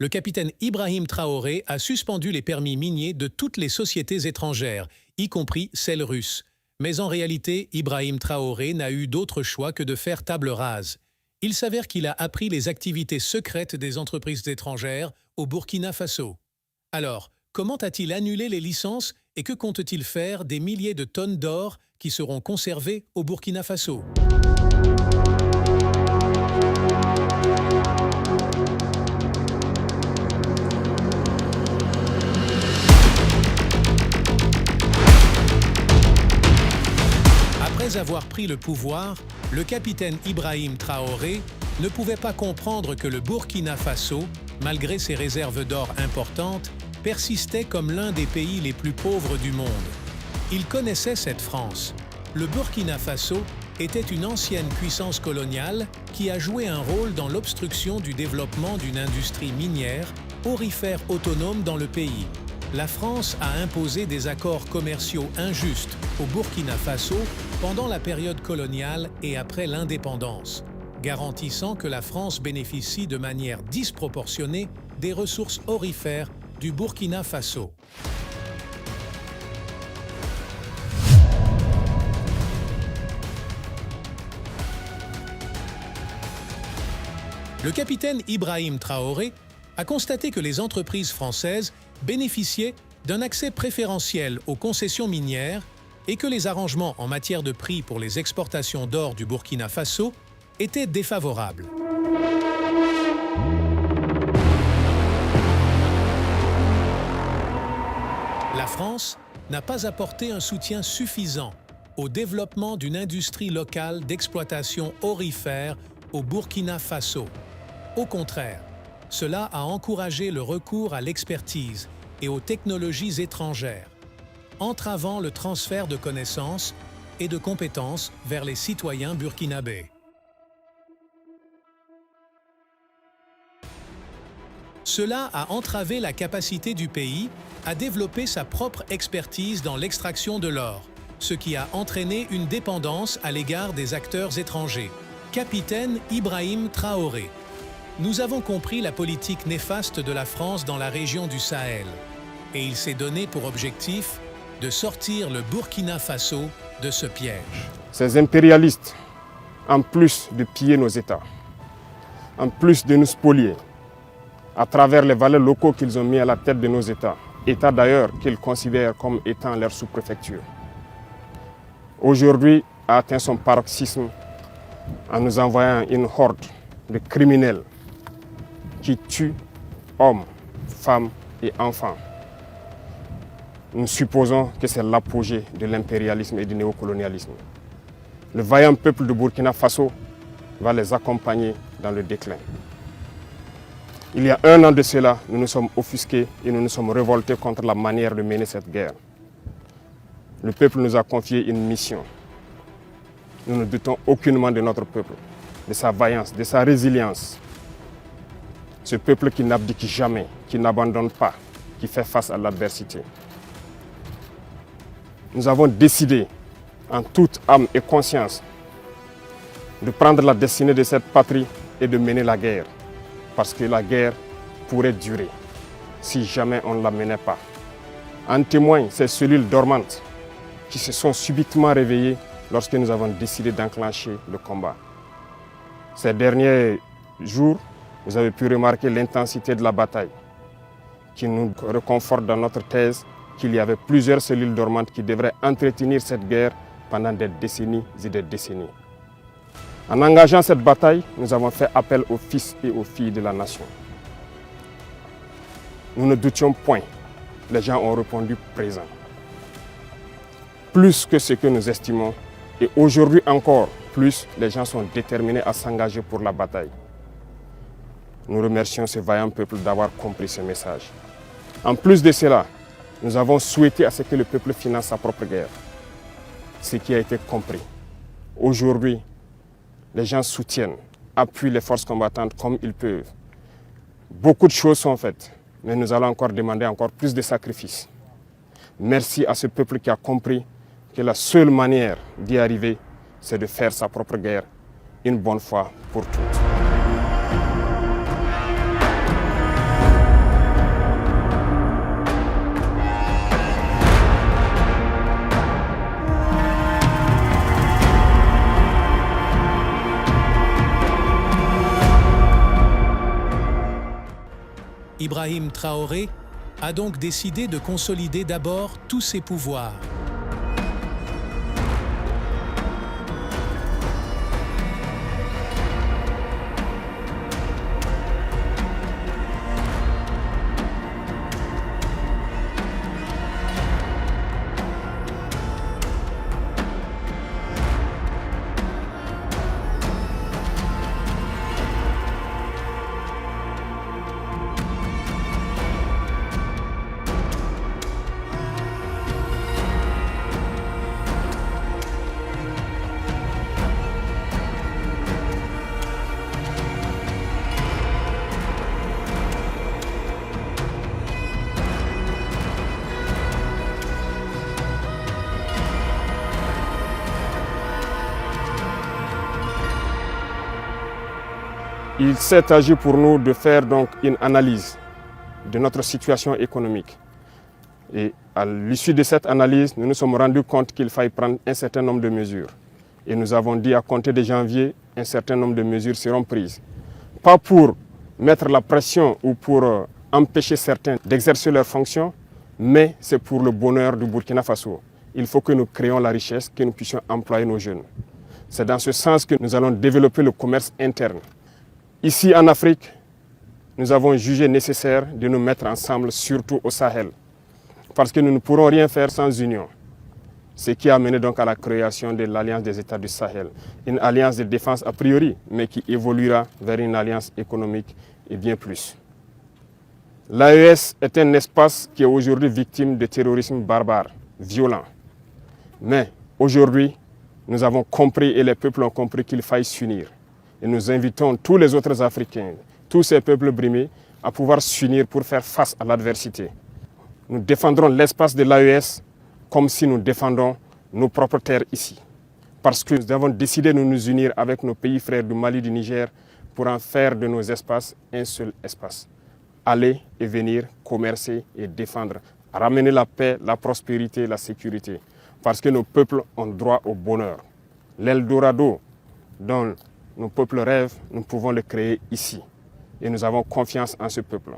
le capitaine Ibrahim Traoré a suspendu les permis miniers de toutes les sociétés étrangères, y compris celles russes. Mais en réalité, Ibrahim Traoré n'a eu d'autre choix que de faire table rase. Il s'avère qu'il a appris les activités secrètes des entreprises étrangères au Burkina Faso. Alors, comment a-t-il annulé les licences et que compte-t-il faire des milliers de tonnes d'or qui seront conservées au Burkina Faso ? Après avoir pris le pouvoir, le capitaine Ibrahim Traoré ne pouvait pas comprendre que le Burkina Faso, malgré ses réserves d'or importantes, persistait comme l'un des pays les plus pauvres du monde. Il connaissait cette France. Le Burkina Faso était une ancienne puissance coloniale qui a joué un rôle dans l'obstruction du développement d'une industrie minière, aurifère autonome dans le pays. La France a imposé des accords commerciaux injustes au Burkina Faso pendant la période coloniale et après l'indépendance, garantissant que la France bénéficie de manière disproportionnée des ressources aurifères du Burkina Faso. Le capitaine Ibrahim Traoré a constaté que les entreprises françaises bénéficiaient d'un accès préférentiel aux concessions minières et que les arrangements en matière de prix pour les exportations d'or du Burkina Faso étaient défavorables. La France n'a pas apporté un soutien suffisant au développement d'une industrie locale d'exploitation aurifère au Burkina Faso. Au contraire, cela a encouragé le recours à l'expertise et aux technologies étrangères, entravant le transfert de connaissances et de compétences vers les citoyens burkinabés. Cela a entravé la capacité du pays à développer sa propre expertise dans l'extraction de l'or, ce qui a entraîné une dépendance à l'égard des acteurs étrangers. Capitaine Ibrahim Traoré. Nous avons compris la politique néfaste de la France dans la région du Sahel, et il s'est donné pour objectif de sortir le Burkina Faso de ce piège. Ces impérialistes, en plus de piller nos États, en plus de nous spolier, à travers les valeurs locaux qu'ils ont mis à la tête de nos États, États d'ailleurs qu'ils considèrent comme étant leur sous-préfecture, aujourd'hui a atteint son paroxysme en nous envoyant une horde de criminels qui tuent hommes, femmes et enfants. Nous supposons que c'est l'apogée de l'impérialisme et du néocolonialisme. Le vaillant peuple de Burkina Faso va les accompagner dans le déclin. Il y a 1 an de cela, nous nous sommes offusqués et nous nous sommes révoltés contre la manière de mener cette guerre. Le peuple nous a confié une mission. Nous ne doutons aucunement de notre peuple, de sa vaillance, de sa résilience. Ce peuple qui n'abdique jamais, qui n'abandonne pas, qui fait face à l'adversité. Nous avons décidé, en toute âme et conscience, de prendre la destinée de cette patrie et de mener la guerre. Parce que la guerre pourrait durer si jamais on ne la menait pas. En témoignent ces cellules dormantes qui se sont subitement réveillées lorsque nous avons décidé d'enclencher le combat. Ces derniers jours, vous avez pu remarquer l'intensité de la bataille qui nous reconforte dans notre thèse qu'il y avait plusieurs cellules dormantes qui devraient entretenir cette guerre pendant des décennies et des décennies. En engageant cette bataille, nous avons fait appel aux fils et aux filles de la nation. Nous ne doutions point. Les gens ont répondu présent. Plus que ce que nous estimons, et aujourd'hui encore plus, les gens sont déterminés à s'engager pour la bataille. Nous remercions ce vaillant peuple d'avoir compris ce message. En plus de cela, nous avons souhaité à ce que le peuple finance sa propre guerre. Ce qui a été compris. Aujourd'hui, les gens soutiennent, appuient les forces combattantes comme ils peuvent. Beaucoup de choses sont faites, mais nous allons encore demander encore plus de sacrifices. Merci à ce peuple qui a compris que la seule manière d'y arriver, c'est de faire sa propre guerre, une bonne fois pour toutes. Ibrahim Traoré a donc décidé de consolider d'abord tous ses pouvoirs. Il s'est agi pour nous de faire donc une analyse de notre situation économique. Et à l'issue de cette analyse, nous nous sommes rendus compte qu'il fallait prendre un certain nombre de mesures. Et nous avons dit à compter de janvier, un certain nombre de mesures seront prises. Pas pour mettre la pression ou pour empêcher certains d'exercer leurs fonctions, mais c'est pour le bonheur du Burkina Faso. Il faut que nous créions la richesse, que nous puissions employer nos jeunes. C'est dans ce sens que nous allons développer le commerce interne. Ici en Afrique, nous avons jugé nécessaire de nous mettre ensemble, surtout au Sahel, parce que nous ne pourrons rien faire sans union. Ce qui a mené donc à la création de l'Alliance des États du Sahel, une alliance de défense a priori, mais qui évoluera vers une alliance économique et bien plus. L'AES est un espace qui est aujourd'hui victime de terrorisme barbare, violent. Mais aujourd'hui, nous avons compris et les peuples ont compris qu'il faille s'unir. Et nous invitons tous les autres Africains, tous ces peuples brimés, à pouvoir s'unir pour faire face à l'adversité. Nous défendrons l'espace de l'AES comme si nous défendons nos propres terres ici. Parce que nous avons décidé de nous unir avec nos pays frères du Mali, du Niger, pour en faire de nos espaces un seul espace. Aller et venir, commercer et défendre, ramener la paix, la prospérité, la sécurité. Parce que nos peuples ont droit au bonheur. L'Eldorado dont nos peuples rêvent, nous pouvons le créer ici. Et nous avons confiance en ce peuple.